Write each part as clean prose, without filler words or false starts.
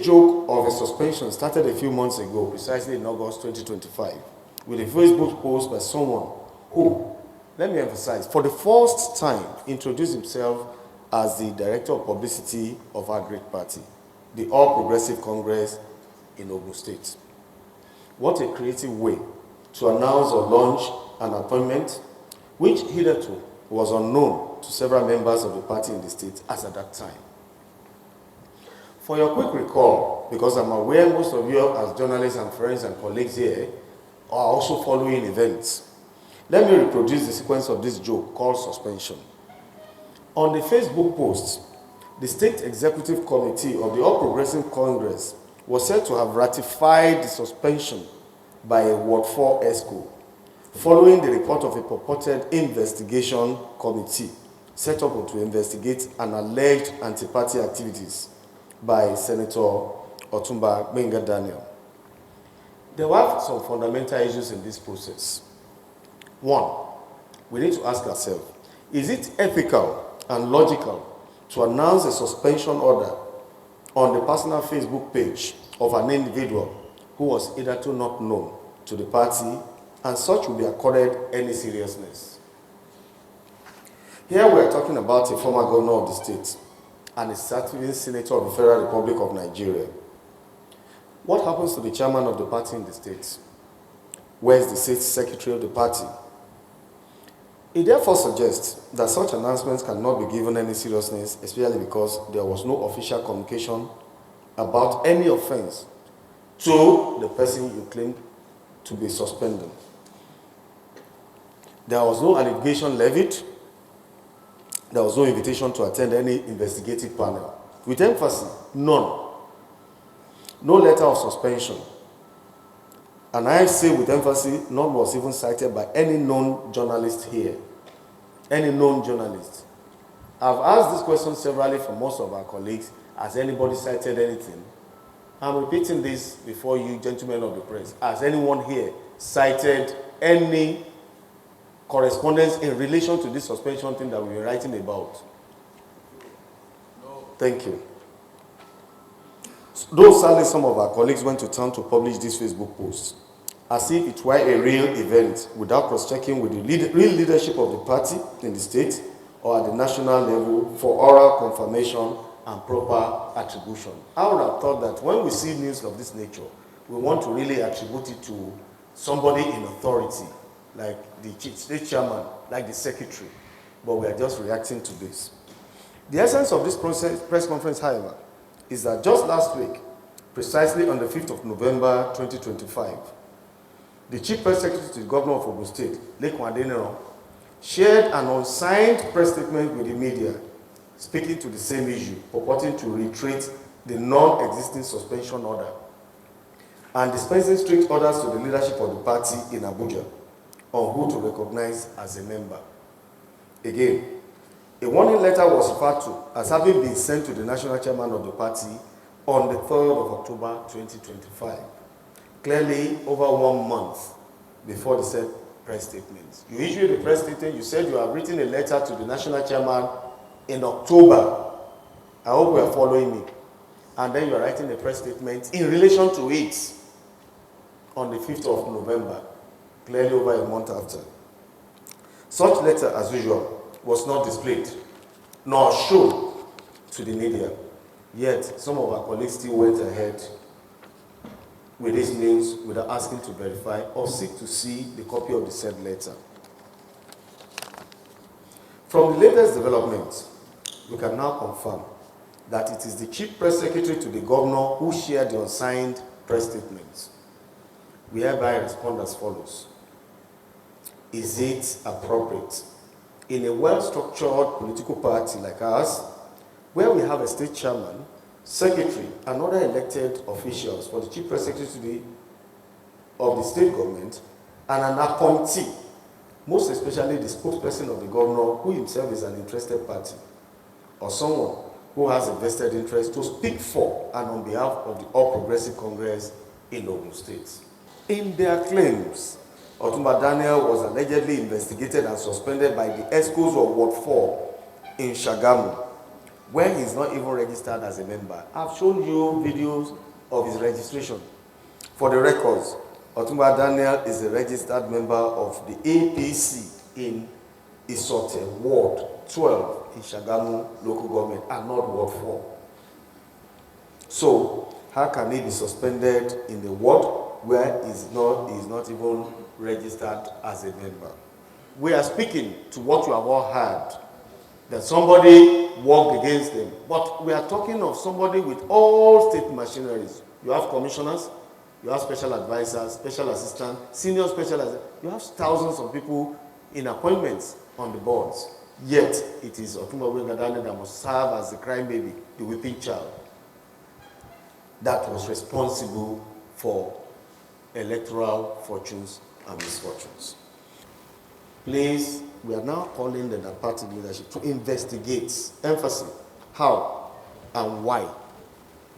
This joke of a suspension started a few months ago, precisely in August 2025, with a Facebook post by someone who, let me emphasize, for the first time introduced himself as the Director of Publicity of our great party, the All Progressive Congress in Ogun State. What a creative way to announce or launch an appointment which hitherto was unknown to several members of the party in the state as at that time. For your quick recall, because I'm aware most of you as journalists and friends and colleagues here are also following events, let me reproduce the sequence of this joke called suspension. On the Facebook post, the State Executive Committee of the All Progressive Congress was said to have ratified the suspension by a Ward 4 ESCO, following the report of a purported investigation committee set up to investigate an alleged anti-party activities by Senator Otumba Benga Daniel. There were some fundamental issues in this process. One, we need to ask ourselves, is it ethical and logical to announce a suspension order on the personal Facebook page of an individual who was hitherto not known to the party, and such will be accorded any seriousness? Here we are talking about a former governor of the state and a certain senator of the Federal Republic of Nigeria. What happens to the chairman of the party in the state? Where is the state secretary of the party? It therefore suggests that such announcements cannot be given any seriousness, especially because there was no official communication about any offense to the person you claim to be suspended. There was no allegation levied. There was no invitation to attend any investigative panel. With emphasis, none. No letter of suspension. And I say with emphasis, none was even cited by any known journalist here. Any known journalist. I've asked this question severally from most of our colleagues. Has anybody cited anything? I'm repeating this before you, gentlemen of the press. Has anyone here cited any correspondence in relation to this suspension thing that we've been writing about? No. Thank you. Though sadly some of our colleagues went to town to publish this Facebook post, as if it were a real event, without cross-checking with the real leadership of the party in the state or at the national level for oral confirmation and proper attribution. I would have thought that when we see news of this nature, we want to really attribute it to somebody in authority, like the state chairman, like the secretary, but we are just reacting to this. The essence of this press conference, however, is that just last week, precisely on the 5th of November 2025, the Chief Press Secretary to the Governor of Ogun State, Lekwan Adenero, shared an unsigned press statement with the media, speaking to the same issue, purporting to reiterate the non-existing suspension order and dispensing strict orders to the leadership of the party in Abuja on who to recognize as a member. Again, a warning letter was referred to as having been sent to the national chairman of the party on the 3rd of October 2025, clearly over 1 month before the said press statement. You issued a press statement, you said you have written a letter to the national chairman in October. I hope you are following me. And then you are writing a press statement in relation to it on the 5th of November, clearly over a month after. Such letter, as usual, was not displayed nor shown to the media. Yet, some of our colleagues still went ahead with these names without asking to verify or seek to see the copy of the said letter. From the latest developments, we can now confirm that it is the Chief Press Secretary to the Governor who shared the unsigned press statements. We hereby respond as follows. Is it appropriate in a well-structured political party like ours, where we have a state chairman, secretary, and other elected officials for the Chief Press Secretary of the state government, and an appointee, most especially the spokesperson of the governor, who himself is an interested party, or someone who has a vested interest to speak for and on behalf of the All Progressive Congress in Ogun State. In their claims, Otumba Daniel was allegedly investigated and suspended by the ESCOs of Ward 4 in Shagamu. when he's not even registered as a member. I've shown you videos of his registration. For the records, Otumba Daniel is a registered member of the APC in Isote, Ward 12 in Shagamu local government, and not Ward 4. So, how can he be suspended in the ward where he's not even registered as a member? We are speaking to what you have all heard, that somebody worked against them. But we are talking of somebody with all state machineries. You have commissioners, you have special advisors, special assistants, senior special assistants. You have thousands of people in appointments on the boards. Yet, it is Otumba Daniel that must serve as the crime baby, the whipping child, that was responsible for electoral fortunes and misfortunes. Please, we are now calling the party leadership to investigate, emphasis, how and why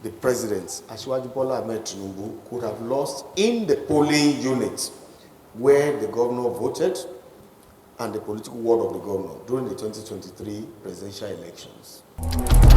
the president, Asiwaju Bola Ahmed Tinubu, could have lost in the polling unit where the governor voted and the political ward of the governor during the 2023 presidential elections.